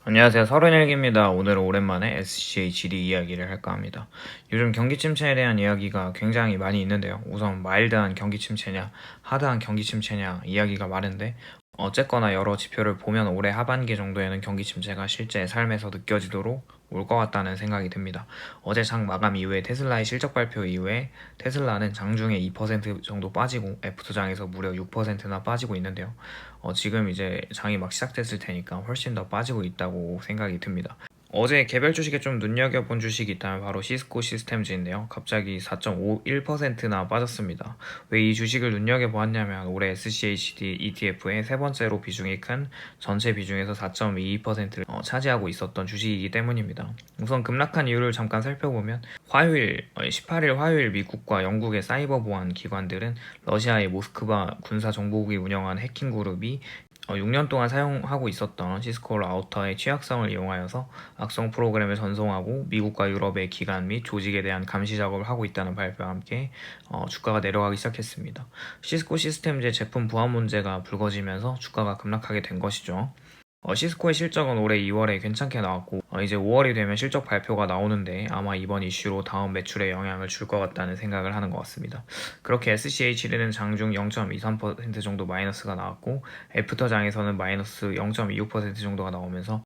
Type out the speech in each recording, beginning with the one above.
안녕하세요. 31기입니다. 오늘은 오랜만에 SCHD 이야기를 할까 합니다. 요즘 경기 침체에 대한 이야기가 굉장히 많이 있는데요. 우선 마일드한 경기 침체냐, 하드한 경기 침체냐 이야기가 많은데 어쨌거나 여러 지표를 보면 올해 하반기 정도에는 경기 침체가 실제 삶에서 느껴지도록 올 것 같다는 생각이 듭니다. 어제 장 마감 이후에 테슬라의 실적 발표 이후에 테슬라는 장중에 2% 정도 빠지고 애프터장에서 무려 6%나 빠지고 있는데요. 지금 이제 장이 막 시작됐을 테니까 훨씬 더 빠지고 있다고 생각이 듭니다. 어제 개별 주식에 좀 눈여겨본 주식이 있다면 바로 시스코 시스템즈인데요. 갑자기 4.51%나 빠졌습니다. 왜 이 주식을 눈여겨보았냐면 올해 SCHD ETF의 세 번째로 비중이 큰 전체 비중에서 4.22%를 차지하고 있었던 주식이기 때문입니다. 우선 급락한 이유를 잠깐 살펴보면 18일 화요일 미국과 영국의 사이버 보안 기관들은 러시아의 모스크바 군사정보국이 운영한 해킹 그룹이 6년 동안 사용하고 있었던 시스코 라우터의 취약성을 이용하여서 악성 프로그램을 전송하고 미국과 유럽의 기관 및 조직에 대한 감시 작업을 하고 있다는 발표와 함께 주가가 내려가기 시작했습니다. 시스코 시스템즈의 제품 보안 문제가 불거지면서 주가가 급락하게 된 것이죠. 시스코의 실적은 올해 2월에 괜찮게 나왔고 이제 5월이 되면 실적 발표가 나오는데 아마 이번 이슈로 다음 매출에 영향을 줄 것 같다는 생각을 하는 것 같습니다. 그렇게 SCHD는 장중 0.23% 정도 마이너스가 나왔고 애프터장에서는 마이너스 0.26% 정도가 나오면서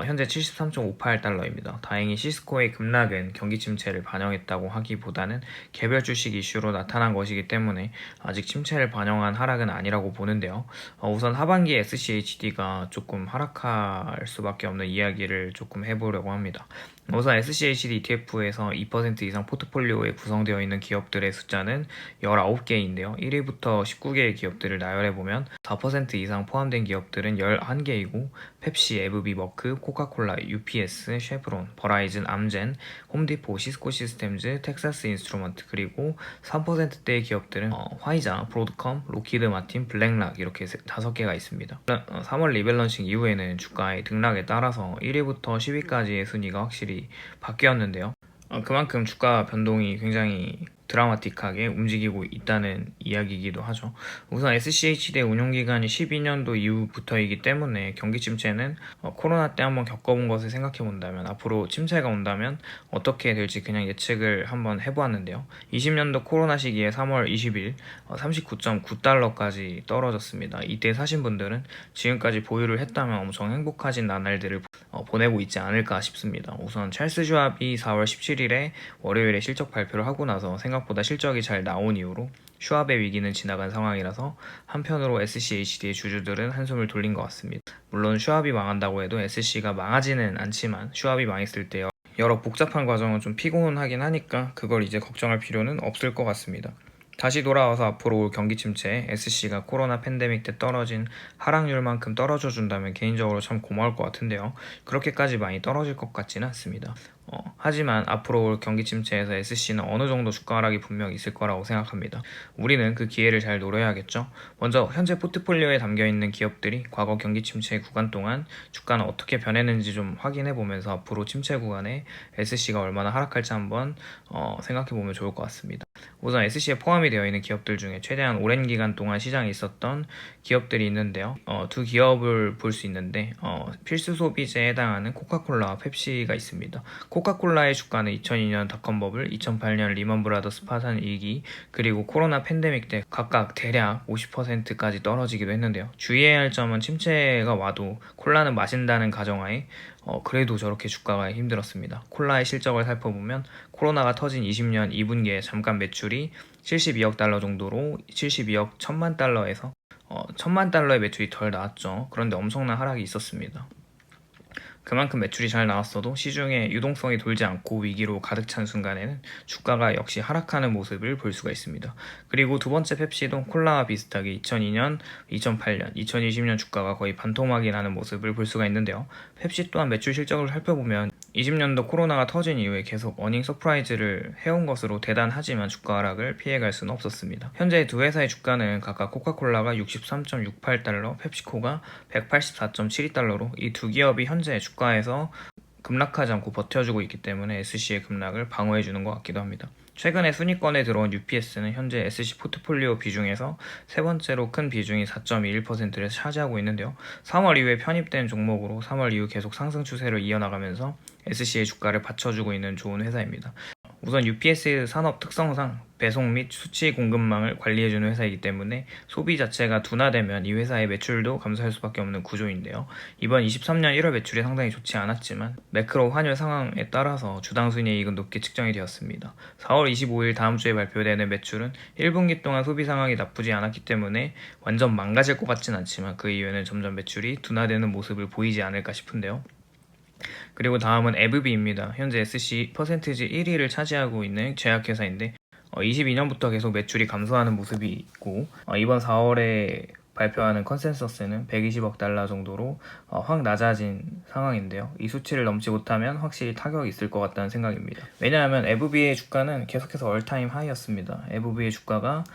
현재 73.58달러입니다. 다행히 시스코의 급락은 경기 침체를 반영했다고 하기보다는 개별 주식 이슈로 나타난 것이기 때문에 아직 침체를 반영한 하락은 아니라고 보는데요. 우선 하반기에 SCHD가 조금 하락할 수밖에 없는 이야기를 조금 해보려고 합니다. 우선 SCHD ETF에서 2% 이상 포트폴리오에 구성되어 있는 기업들의 숫자는 19개인데요. 1위부터 19개의 기업들을 나열해보면 4% 이상 포함된 기업들은 11개이고 펩시, 에브비, 머크, 코카콜라, UPS, 쉐브론, 버라이즌, 암젠, 홈디포, 시스코 시스템즈, 텍사스 인스트루먼트 그리고 3%대의 기업들은 화이자, 브로드컴, 로키드 마틴, 블랙락 이렇게 5개가 있습니다. 3월 리밸런싱 이후에는 주가의 등락에 따라서 1위부터 10위까지의 순위가 확실히 바뀌었는데요. 그만큼 주가 변동이 굉장히 드라마틱하게 움직이고 있다는 이야기이기도 하죠. 우선 SCH대 운용기간이 12년도 이후부터이기 때문에 경기 침체는 코로나 때 한번 겪어본 것을 생각해 본다면 앞으로 침체가 온다면 어떻게 될지 그냥 예측을 한번 해보았는데요. 20년도 코로나 시기에 3월 20일 39.9달러까지 떨어졌습니다. 이때 사신 분들은 지금까지 보유를 했다면 엄청 행복하신 나날들을 보내고 있지 않을까 싶습니다. 우선 찰스 슈왑이 4월 17일에 월요일에 실적 발표를 하고 나서 생각보다 실적이 잘 나온 이후로 슈왑의 위기는 지나간 상황이라서 한편으로 SCHD의 주주들은 한숨을 돌린 것 같습니다. 물론 슈왑이 망한다고 해도 SC가 망하지는 않지만 슈왑이 망했을 때 여러 복잡한 과정은 좀 피곤하긴 하니까 그걸 이제 걱정할 필요는 없을 것 같습니다. 다시 돌아와서 앞으로 올 경기 침체에 SC가 코로나 팬데믹 때 떨어진 하락률만큼 떨어져 준다면 개인적으로 참 고마울 것 같은데요. 그렇게까지 많이 떨어질 것 같지는 않습니다. 하지만 앞으로 올 경기 침체에서 SC는 어느 정도 주가 하락이 분명 있을 거라고 생각합니다. 우리는 그 기회를 잘 노려야겠죠. 먼저 현재 포트폴리오에 담겨있는 기업들이 과거 경기 침체 구간 동안 주가는 어떻게 변했는지 좀 확인해 보면서 앞으로 침체 구간에 SC가 얼마나 하락할지 한번 생각해 보면 좋을 것 같습니다. 우선 SC에 포함이 되어 있는 기업들 중에 최대한 오랜 기간 동안 시장에 있었던 기업들이 있는데요. 두 기업을 볼 수 있는데 필수 소비재에 해당하는 코카콜라와 펩시가 있습니다. 코카콜라의 주가는 2002년 닷컴버블, 2008년 리먼브라더스 파산 위기, 그리고 코로나 팬데믹 때 각각 대략 50%까지 떨어지기도 했는데요. 주의해야 할 점은 침체가 와도 콜라는 마신다는 가정하에 그래도 저렇게 주가가 힘들었습니다. 콜라의 실적을 살펴보면 코로나가 터진 20년 2분기에 잠깐 매출이 72억 달러 정도로 72억 1000만 달러에서 1000만 달러의 매출이 덜 나왔죠. 그런데 엄청난 하락이 있었습니다. 그만큼 매출이 잘 나왔어도 시중에 유동성이 돌지 않고 위기로 가득 찬 순간에는 주가가 역시 하락하는 모습을 볼 수가 있습니다. 그리고 두 번째 펩시도 콜라와 비슷하게 2002년, 2008년, 2020년 주가가 거의 반토막이 나는 모습을 볼 수가 있는데요. 펩시 또한 매출 실적을 살펴보면 20년도 코로나가 터진 이후에 계속 어닝 서프라이즈를 해온 것으로 대단하지만 주가 하락을 피해갈 수는 없었습니다. 현재 두 회사의 주가는 각각 코카콜라가 63.68달러, 펩시코가 184.72달러로 이 두 기업이 현재 주가에서 급락하지 않고 버텨주고 있기 때문에 SC의 급락을 방어해주는 것 같기도 합니다. 최근에 순위권에 들어온 UPS는 현재 SC 포트폴리오 비중에서 세 번째로 큰 비중이 4.21%를 차지하고 있는데요. 3월 이후에 편입된 종목으로 3월 이후 계속 상승 추세를 이어나가면서 SC의 주가를 받쳐주고 있는 좋은 회사입니다. 우선 UPS 산업 특성상 배송 및 수치 공급망을 관리해주는 회사이기 때문에 소비 자체가 둔화되면 이 회사의 매출도 감소할 수밖에 없는 구조인데요. 이번 23년 1월 매출이 상당히 좋지 않았지만 매크로 환율 상황에 따라서 주당 순이익은 높게 측정이 되었습니다. 4월 25일 다음 주에 발표되는 매출은 1분기 동안 소비 상황이 나쁘지 않았기 때문에 완전 망가질 것 같진 않지만 그 이후에는 점점 매출이 둔화되는 모습을 보이지 않을까 싶은데요. 그리고 다음은 에브비입니다. 현재 SC 퍼센티지 1위를 차지하고 있는 제약회사인데 22년부터 계속 매출이 감소하는 모습이 있고 이번 4월에 발표하는 컨센서스는 120억 달러 정도로 확 낮아진 상황인데요. 이 수치를 넘지 못하면 확실히 타격이 있을 것 같다는 생각입니다. 왜냐하면 에브비의 주가는 계속해서 얼타임 하이였습니다. 에브비의 주가가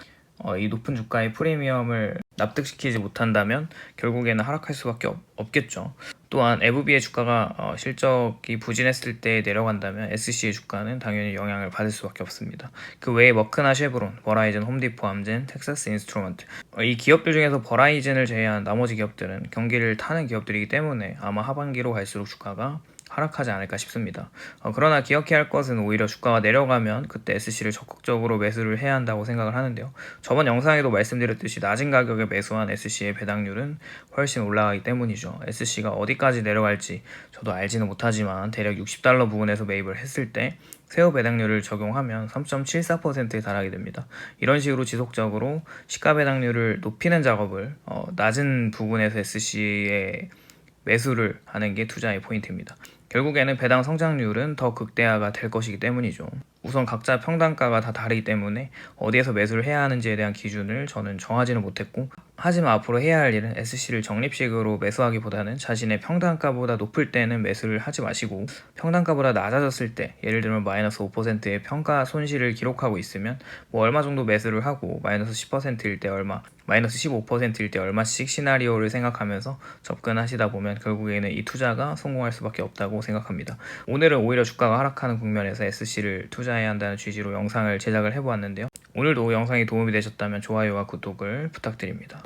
이 높은 주가의 프리미엄을 납득시키지 못한다면 결국에는 하락할 수밖에 없겠죠. 또한 에브비의 주가가 실적이 부진했을 때 내려간다면 SC의 주가는 당연히 영향을 받을 수밖에 없습니다. 그 외에 머크나 쉐브론, 버라이즌, 홈디포, 암젠, 텍사스 인스트루먼트 이 기업들 중에서 버라이즌을 제외한 나머지 기업들은 경기를 타는 기업들이기 때문에 아마 하반기로 갈수록 주가가 하락하지 않을까 싶습니다. 그러나 기억해야 할 것은 오히려 주가가 내려가면 그때 SC를 적극적으로 매수를 해야 한다고 생각을 하는데요. 저번 영상에도 말씀드렸듯이 낮은 가격에 매수한 SC의 배당률은 훨씬 올라가기 때문이죠. SC가 어디까지 내려갈지 저도 알지는 못하지만 대략 60달러 부근에서 매입을 했을 때 세후 배당률을 적용하면 3.74%에 달하게 됩니다. 이런 식으로 지속적으로 시가 배당률을 높이는 작업을 낮은 부분에서 SC의 매수를 하는 게 투자의 포인트입니다. 결국에는 배당 성장률은 더 극대화가 될 것이기 때문이죠. 우선 각자 평단가가 다 다르기 때문에 어디에서 매수를 해야 하는지에 대한 기준을 저는 정하지는 못했고, 하지만 앞으로 해야 할 일은 SC를 적립식으로 매수하기보다는 자신의 평단가보다 높을 때는 매수를 하지 마시고 평단가보다 낮아졌을 때, 예를 들면 마이너스 5%의 평가 손실을 기록하고 있으면 얼마 정도 매수를 하고 마이너스 10%일 때 얼마, 마이너스 15%일 때 얼마씩 시나리오를 생각하면서 접근하시다 보면 결국에는 이 투자가 성공할 수밖에 없다고 생각합니다. 오늘은 오히려 주가가 하락하는 국면에서 SC를 투자해야 한다는 취지로 영상을 제작을 해보았는데요. 오늘도 영상이 도움이 되셨다면 좋아요와 구독을 부탁드립니다.